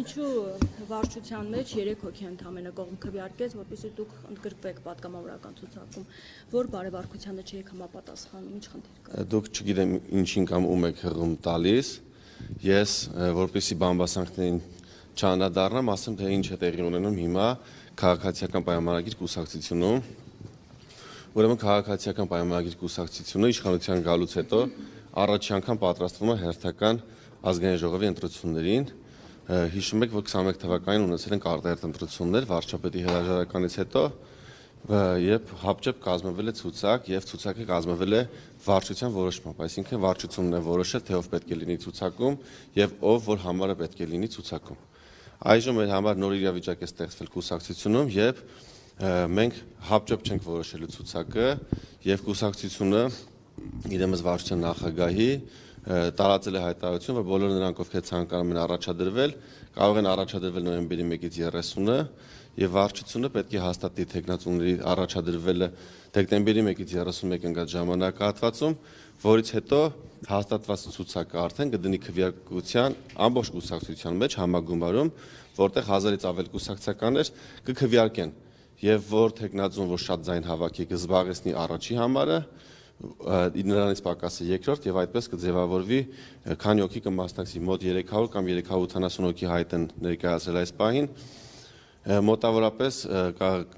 ինչու վարչության մեջ 3 հոգի ընդամենը կողմ քվեարկեց, որպեսզի դուք ընդգրկվեք պատգամավորական ցուցակում, որ բարեվարկությանը չեք համապատասխանում, ինչ խնդիր կա։ Դուք չգիտեմ ինչին կամ ում եք հղում տալիս, ես որպեսզի բամբասանքներին չանդրադառնամ, ասեմ թե ինչ է տեղի ունենում հիմա քաղաքացիական պայմանագիր կուսակցությունում։ Ուրեմն քաղաքացիական պայմանագիր կուսակցությունը իշխանության գալուց հետո առաջի անգամ պատրաստվում է հերթական ազգային ժողովի ընտրություններին։ Հիշում եք, որ 21 թվականին ունեցել ենք արտահերթ ընտրություններ վարչապետի հրաժարականից հետո, երբ հապճեպ կազմվել է ցուցակ եւ ցուցակը կազմվել է վարչության որոշմամբ, այսինքն վարչությունն է որոշել թե ով պետք է լինի ցուցակում եւ ով որ համարը պետք է լինի ցուցակում։ Այժմ մեր համար նոր իրավիճակ է ստեղծվել կուսակցությունում եւ մենք հապճեպ չենք որոշելու ցուցակը եւ կուսակցությունը իրեմս վարչության նախագահի տարածել է հայտարարություն, որ բոլոր նրանք, ովքեր ցանկանում են առաջադրվել, կարող են առաջադրվել նոյեմբերի 1-ից 30-ը եւ վարչությունը պետք է հաստատի թեկնածուների առաջադրվելը դեկտեմբերի 1-ից 31 ընկած ժամանակահատվածում, որից հետո հաստատված ցուցակը արդեն կդնի քվեարկության ամբողջ կուսակցության մեջ համագումարում, որտեղ 1000-ից ավել կուսակցականներ կքվեարկեն եւ որ թեկնածուն, որ շատ ձայն հավաքի կզբաղեցնի առաջի համարը, նրանից պակասը երկրորդ եւ այդպես կձևավորվի քանի հոգի կմասնակցի մոտ 300 կամ 380 հոգի հայտ են ներկայացրել այս պահին մոտավորապես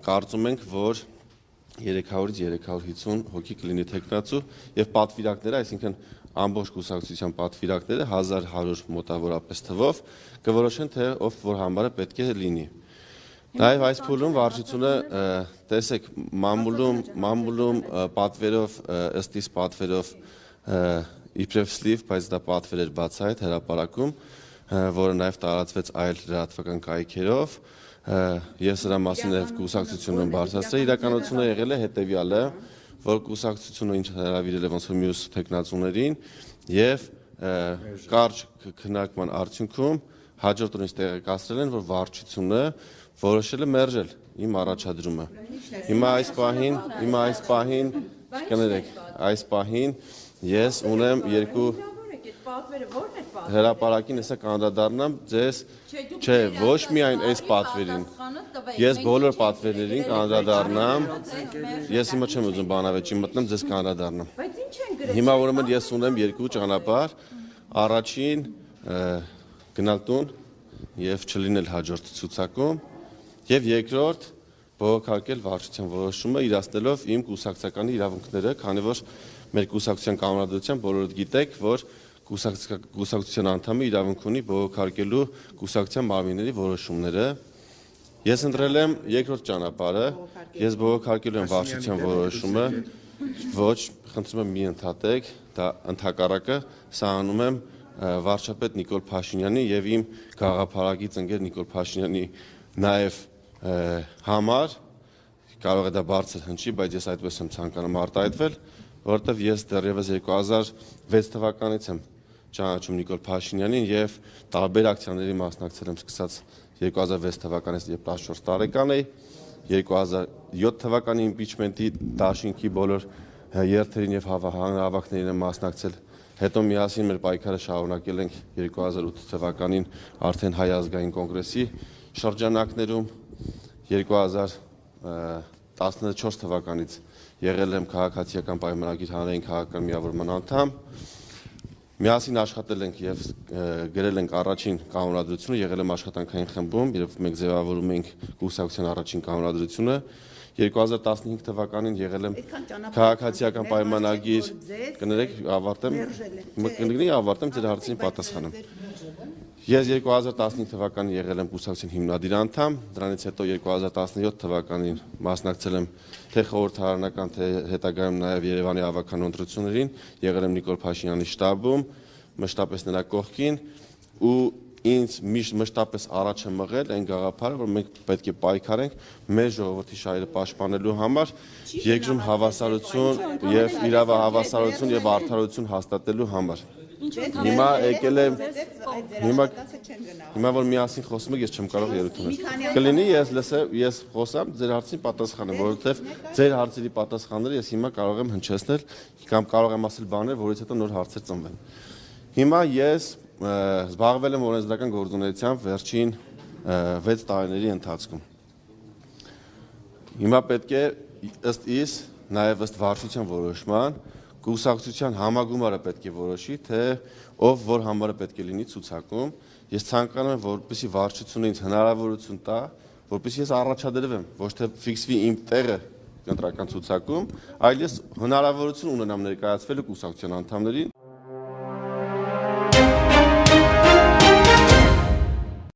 կարծում ենք որ 300-ից 350 հոգի կլինի թեկնածու եւ պատվիրակները, այսինքն ամբողջ կուսակցության պատվիրակները 1100 մոտավորապես թվով կորոշեն թե ով որ համարը պետք է լինի։ Նաև այս փուլում վարչությունը տեսեք մամուլում պատվերով ըստ իս պատվերով իբրև սլիվ, բայց դա պատվեր էր բացահայտ հրապարակում, որը նաև տարածվեց այլ լրատվական կայքերով, ես սրա մասին նաև կուսակցությունում բարձրացրել, իրականությունը եղել է հետևյալը, որ կուսակցությունը ինչ հրավիրել է ոնց որ մյուս թեկնածուներին եւ կարճ քննարկման արդյունքում հաջորդ օրից տեղեկացրել են, որ վարչությունը որոշել է մերժել իմ առաջադրումը։ Հիմա այս պահին ես ունեմ երկու հրապարակին հեսա կանդրադառնամ ձեզ, չէ, ոչ միայն այս պատվերին, ես բոլոր պատվերներին կանդրադառնամ, ես հիմա չեմ ուզում բանավեճի մտնել, ձեզ կանդրադառնամ։ Հիմա ուրեմն ես ունեմ երկու ճանապարհ, առաջին գնալ տուն եւ չլինել հաջորդ ցուցակում եւ երկրորդ բողոքարկել վարչության որոշումը իրացնելով իմ կուսակցականի իրավունքները, քանի որ մեր կուսակցության կանոնադրությամբ բոլորդ գիտեք, որ կուսակցության անդամը իրավունք ունի բողոքարկելու կուսակցության մարմինների որոշումները։ Ես ընտրել եմ երկրորդ ճանապարհը, ես բողոքարկելու եմ վարչության որոշումը, ոչ, խնդրում եմ մի ընդհատեք, դա ընդհակառակը սա անում եմ վարչապետ Նիկոլ Փաշինյանի եւ իմ գաղափարագից ընկեր Նիկոլ Փաշինյանի նաեւ համար, կարող է դա բարձր հնչի, բայց ես այդպես եմ ցանկանում արտահայտվել, որովհետեւ ես դեռևս 2006 թվականից եմ ճանաչում Նիկոլ Փաշինյանին եւ տարբեր ակցիաների մասնակցել եմ սկսած 2006 թվականից, երբ 14 տարեկան էի, 2007 թվականի իմպիչմենտի դաշինքի բոլոր երթերին եւ հանրահավաքներին եմ մասնակցել, հետո միասին մեր պայքարը շարունակել ենք 2008 թվականին արդեն հայ ազգային կոնգրեսի շրջանակներում, 2014 թվականից եղել եմ քաղաքացիական պայմանագիր հանրային քաղաքական միավորման անդամ, միասին աշխատել ենք եւ գրել ենք առաջին կանոնադրությունը, եղել եմ աշխատանքային խմբում, երբ մենք ձևավորում էինք կուսակցության առաջին կանոնադրությունը, 2015 թվականին եղել եմ քաղաքացիական պայմանագիր, կներեք ավարտեմ ձեր հարցին պատասխանեմ։ Ես 2015 թվականին եղել եմ կուսակցության հիմնադիր անդամ, դրանից հետո 2017 թվականին մասնակցել եմ թե խորհրդարանական, թե հետագայում նաև Երևանի ավականու ընտրություններին, եղել եմ Նիկոլ Փաշինյանի շտաբում, մշտապես նրա կողքին ու ինձ միշտ մշտապես առաջ է մղել այն գաղափարը, որ մենք պետք է պայքարենք մեր ժողովրդի շահերը պաշտպանելու համար, երկրում հավասարություն եւ իրավահավասարություն եւ արդարություն հաստատելու համար։ Հիմա եկել եմ, հիմա որ միասին խոսում եք, ես չեմ կարող ելույթ ունենալ։ Կլինի ես խոսամ, ձեր հարցին պատասխանեմ, որովհետև ձեր հարցերի պատասխանները ես հիմա կարող եմ հնչեցնել կամ կարող եմ ասել բաներ, որից հետո նոր հարցեր ծնվեն։ Հիմա ես զբաղվել եմ օրենսդրական գործունեությամբ վերջին 6 տարիների ընթացքում։ Հիմա պետք է ըստ իս, նաև ըստ վարչության որոշման, կուսակցության համագումարը պետք է որոշի, թե ով որ համարը պետք է լինի ցուցակում։ Ես ցանկանում եմ, որպեսզի վարչությունը ինձ հնարավորություն տա, որպեսզի ես առաջադրվեմ, ոչ թե ֆիքսվի իմ տեղը կենտրոնական ցուցակում, այլ ես հնարավորություն ունենամ ներկայացվելու կուսակցության անդամներին։